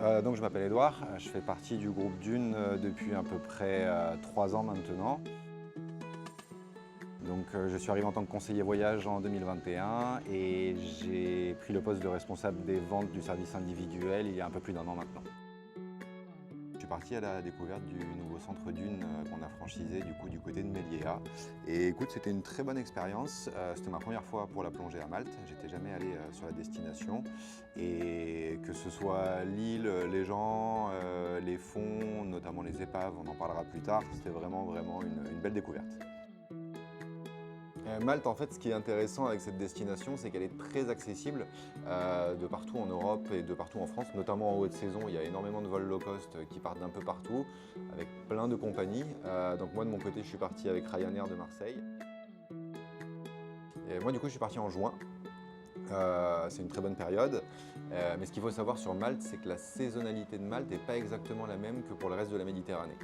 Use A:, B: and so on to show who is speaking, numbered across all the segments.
A: Donc je m'appelle Edouard, je fais partie du groupe Dune depuis à peu près 3 ans maintenant. Donc je suis arrivé en tant que conseiller voyage en 2021 et j'ai pris le poste de responsable des ventes du service individuel il y a un peu plus d'1 an maintenant. Je suis parti à la découverte du nouveau centre Dune qu'on a franchisé du côté de Méliéa. Et écoute, c'était une très bonne expérience. C'était ma première fois pour la plongée à Malte. J'étais jamais allé sur la destination. Et que ce soit l'île, les gens, les fonds, notamment les épaves, on en parlera plus tard, c'était vraiment une belle découverte. Malte, en fait, ce qui est intéressant avec cette destination, c'est qu'elle est très accessible de partout en Europe et de partout en France, notamment en haute saison. Il y a énormément de vols low cost qui partent d'un peu partout, avec plein de compagnies. Donc moi, de mon côté, je suis parti avec Ryanair de Marseille. Et moi, du coup, je suis parti en juin. C'est une très bonne période. Mais ce qu'il faut savoir sur Malte, c'est que la saisonnalité de Malte n'est pas exactement la même que pour le reste de la Méditerranée.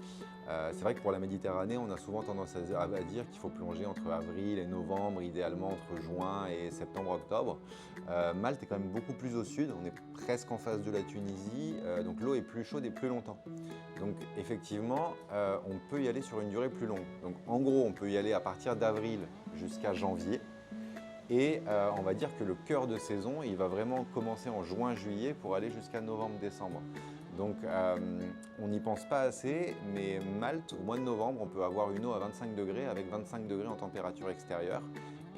A: C'est vrai que pour la Méditerranée, on a souvent tendance à dire qu'il faut plonger entre avril et novembre, idéalement entre juin et septembre-octobre. Malte est quand même beaucoup plus au sud, on est presque en face de la Tunisie, donc l'eau est plus chaude et plus longtemps. Donc effectivement, on peut y aller sur une durée plus longue. Donc en gros, on peut y aller à partir d'avril jusqu'à janvier. Et on va dire que le cœur de saison, il va vraiment commencer en juin-juillet pour aller jusqu'à novembre-décembre. Donc on n'y pense pas assez, mais Malte, au mois de novembre, on peut avoir une eau à 25 degrés avec 25 degrés en température extérieure.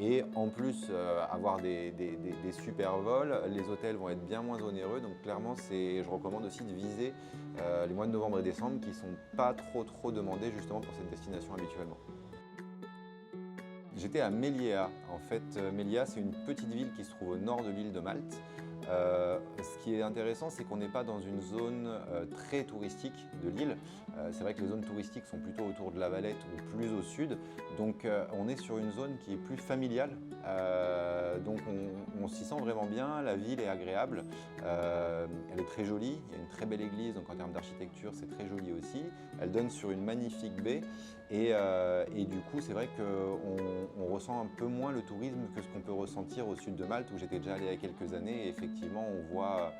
A: Et en plus, avoir des super vols, les hôtels vont être bien moins onéreux. Donc clairement, je recommande aussi de viser les mois de novembre et décembre qui ne sont pas trop demandés justement pour cette destination habituellement. J'étais à Méliéa. En fait, Méliéa, c'est une petite ville qui se trouve au nord de l'île de Malte. Ce qui est intéressant, c'est qu'on n'est pas dans une zone très touristique de l'île. C'est vrai que les zones touristiques sont plutôt autour de la Valette ou plus au sud. Donc on est sur une zone qui est plus familiale. Donc on s'y sent vraiment bien, la ville est agréable. Elle est très jolie, il y a une très belle église, donc en termes d'architecture, c'est très joli aussi. Elle donne sur une magnifique baie. Et du coup, c'est vrai qu'on ressent un peu moins le tourisme que ce qu'on peut ressentir au sud de Malte, où j'étais déjà allé il y a quelques années. Et effectivement, on voit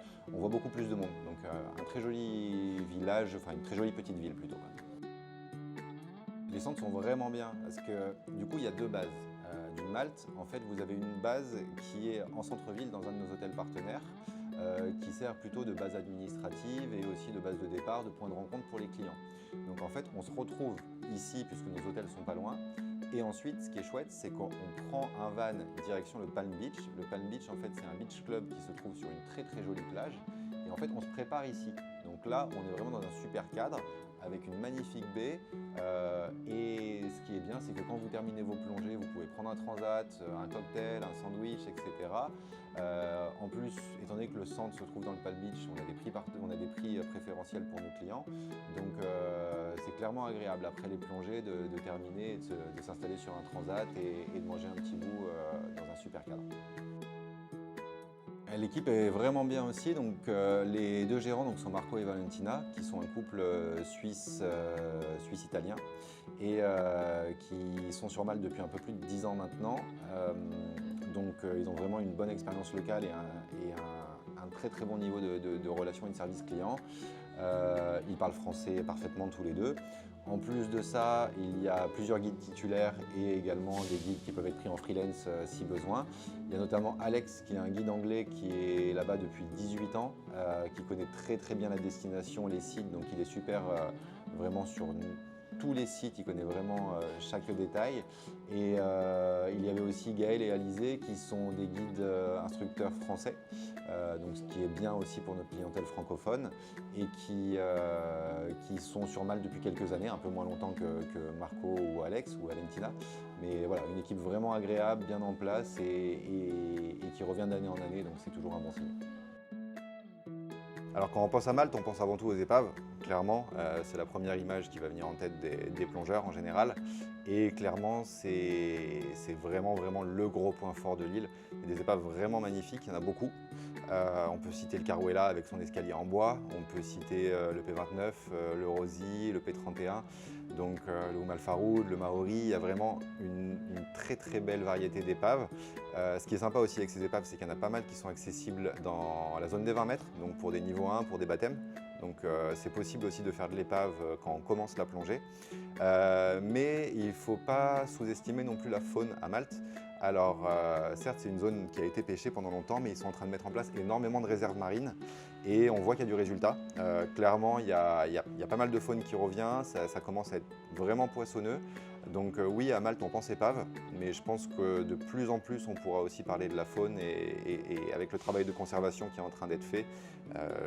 A: beaucoup plus de monde. Donc un très joli village, enfin une très jolie petite ville plutôt. Les centres sont vraiment bien parce que du coup, il y a 2 bases. Du Malte, en fait, vous avez une base qui est en centre-ville dans un de nos hôtels partenaires. Qui sert plutôt de base administrative et aussi de base de départ, de point de rencontre pour les clients. Donc en fait, on se retrouve ici puisque nos hôtels sont pas loin. Et ensuite, ce qui est chouette, c'est qu'on prend un van direction le Palm Beach. Le Palm Beach, en fait, c'est un beach club qui se trouve sur une très jolie plage. Et en fait, on se prépare ici. Donc là, on est vraiment dans un super cadre avec une magnifique baie. Et ce qui est bien, c'est que quand vous terminez vos plongées, vous pouvez prendre un transat, un cocktail, un sandwich, etc. En plus, étant donné que le centre se trouve dans le Palm Beach, on a des prix préférentiels pour nos clients. Donc c'est clairement agréable après les plongées de terminer, de s'installer sur un transat et de manger un petit bout dans un super cadre. L'équipe est vraiment bien aussi, donc les 2 gérants donc, sont Marco et Valentina, qui sont un couple suisse-italien et qui sont sur Malte depuis un peu plus de 10 ans maintenant. Donc ils ont vraiment une bonne expérience locale et un très bon niveau de relation et de service client. Ils parlent français parfaitement tous les 2. En plus de ça, il y a plusieurs guides titulaires et également des guides qui peuvent être pris en freelance si besoin. Il y a notamment Alex qui est un guide anglais qui est là-bas depuis 18 ans, qui connaît très bien la destination, les sites, donc il est super vraiment sur tous les sites, il connaît vraiment chaque détail. Et il y avait aussi Gaël et Alizé qui sont des guides instructeurs français, donc ce qui est bien aussi pour notre clientèle francophone et qui sont sur Malte depuis quelques années, un peu moins longtemps que Marco ou Alex ou Valentina. Mais voilà, une équipe vraiment agréable, bien en place et qui revient d'année en année, donc c'est toujours un bon signe. Alors quand on pense à Malte, on pense avant tout aux épaves, clairement. C'est la première image qui va venir en tête des plongeurs en général. Et clairement, c'est vraiment le gros point fort de l'île. Il y a des épaves vraiment magnifiques, il y en a beaucoup. On peut citer le Caruela avec son escalier en bois, on peut citer le P29, le Rosy, le P31, donc le Oum Al Faroud, le Maori. Il y a vraiment une très très belle variété d'épaves. Ce qui est sympa aussi avec ces épaves, c'est qu'il y en a pas mal qui sont accessibles dans la zone des 20 mètres, donc pour des niveaux 1, pour des baptêmes. Donc c'est possible aussi de faire de l'épave quand on commence la plongée. Mais il ne faut pas sous-estimer non plus la faune à Malte. Alors certes, c'est une zone qui a été pêchée pendant longtemps, mais ils sont en train de mettre en place énormément de réserves marines et on voit qu'il y a du résultat. Clairement, il y a pas mal de faune qui revient, ça commence à être vraiment poissonneux. Donc oui, à Malte, on pense épave, mais je pense que de plus en plus, on pourra aussi parler de la faune et avec le travail de conservation qui est en train d'être fait,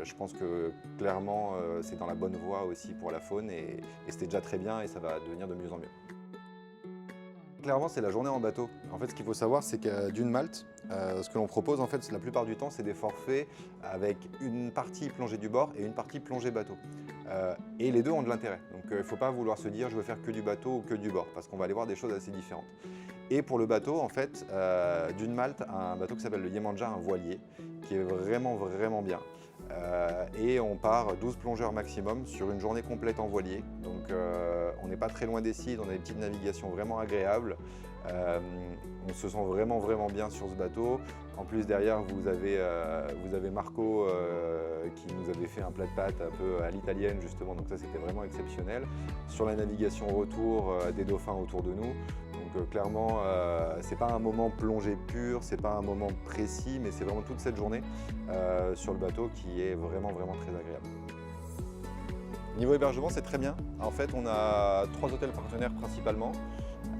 A: je pense que clairement, c'est dans la bonne voie aussi pour la faune et c'était déjà très bien et ça va devenir de mieux en mieux. Clairement, c'est la journée en bateau. En fait, ce qu'il faut savoir, c'est que d'une Malte, ce que l'on propose, en fait, la plupart du temps, c'est des forfaits avec une partie plongée du bord et une partie plongée bateau. Et les deux ont de l'intérêt. Donc, il ne faut pas vouloir se dire, je veux faire que du bateau ou que du bord, parce qu'on va aller voir des choses assez différentes. Et pour le bateau, en fait, d'une Malte, un bateau qui s'appelle le Yemanja, un voilier, qui est vraiment, vraiment bien. Et on part 12 plongeurs maximum sur une journée complète en voilier. Donc on n'est pas très loin des sites, on a des petites navigations vraiment agréables. On se sent vraiment vraiment bien sur ce bateau. En plus derrière vous avez Marco qui nous avait fait un plat de pâtes un peu à l'italienne justement, donc ça c'était vraiment exceptionnel. Sur la navigation retour, des dauphins autour de nous. Donc clairement, c'est pas un moment plongée pur, c'est pas un moment précis, mais c'est vraiment toute cette journée sur le bateau qui est vraiment vraiment très agréable. Niveau hébergement, c'est très bien. En fait, on a 3 hôtels partenaires principalement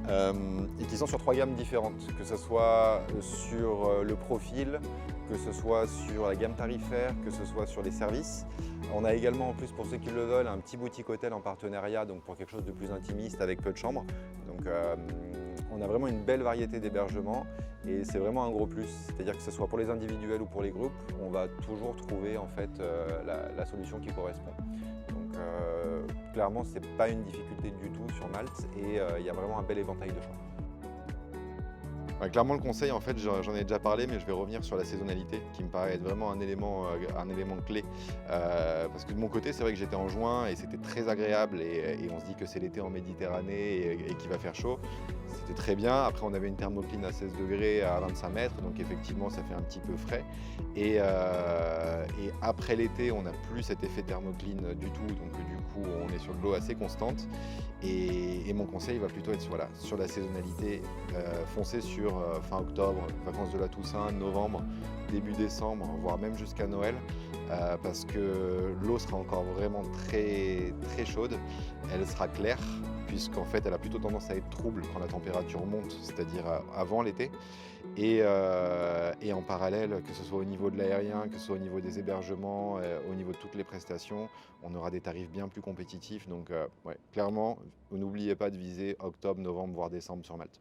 A: et qui sont sur 3 gammes différentes, que ce soit sur le profil, que ce soit sur la gamme tarifaire, que ce soit sur les services. On a également, en plus, pour ceux qui le veulent, un petit boutique hôtel en partenariat, donc pour quelque chose de plus intimiste avec peu de chambres. Donc on a vraiment une belle variété d'hébergements et c'est vraiment un gros plus. C'est-à-dire que ce soit pour les individuels ou pour les groupes, on va toujours trouver en fait la solution qui correspond. Donc clairement, ce n'est pas une difficulté du tout sur Malte et il y a vraiment un bel éventail de choix. Ouais, clairement, le conseil, en fait, j'en ai déjà parlé, mais je vais revenir sur la saisonnalité, qui me paraît être vraiment un élément clé. Parce que de mon côté, c'est vrai que j'étais en juin et c'était très agréable et on se dit que c'est l'été en Méditerranée et qu'il va faire chaud. C'était très bien. Après, on avait une thermocline à 16 degrés à 25 mètres, donc effectivement, ça fait un petit peu frais. Et après l'été, on n'a plus cet effet thermocline du tout, donc du coup, on est sur de l'eau assez constante. Et mon conseil va plutôt être sur la saisonnalité, foncez sur fin octobre, vacances de la Toussaint, novembre, début décembre, voire même jusqu'à Noël, parce que l'eau sera encore vraiment très, très chaude, elle sera claire, puisqu'en fait elle a plutôt tendance à être trouble quand la température monte, c'est-à-dire avant l'été. Et en parallèle, que ce soit au niveau de l'aérien, que ce soit au niveau des hébergements, au niveau de toutes les prestations, on aura des tarifs bien plus compétitifs. Donc ouais, clairement, n'oubliez pas de viser octobre, novembre, voire décembre sur Malte.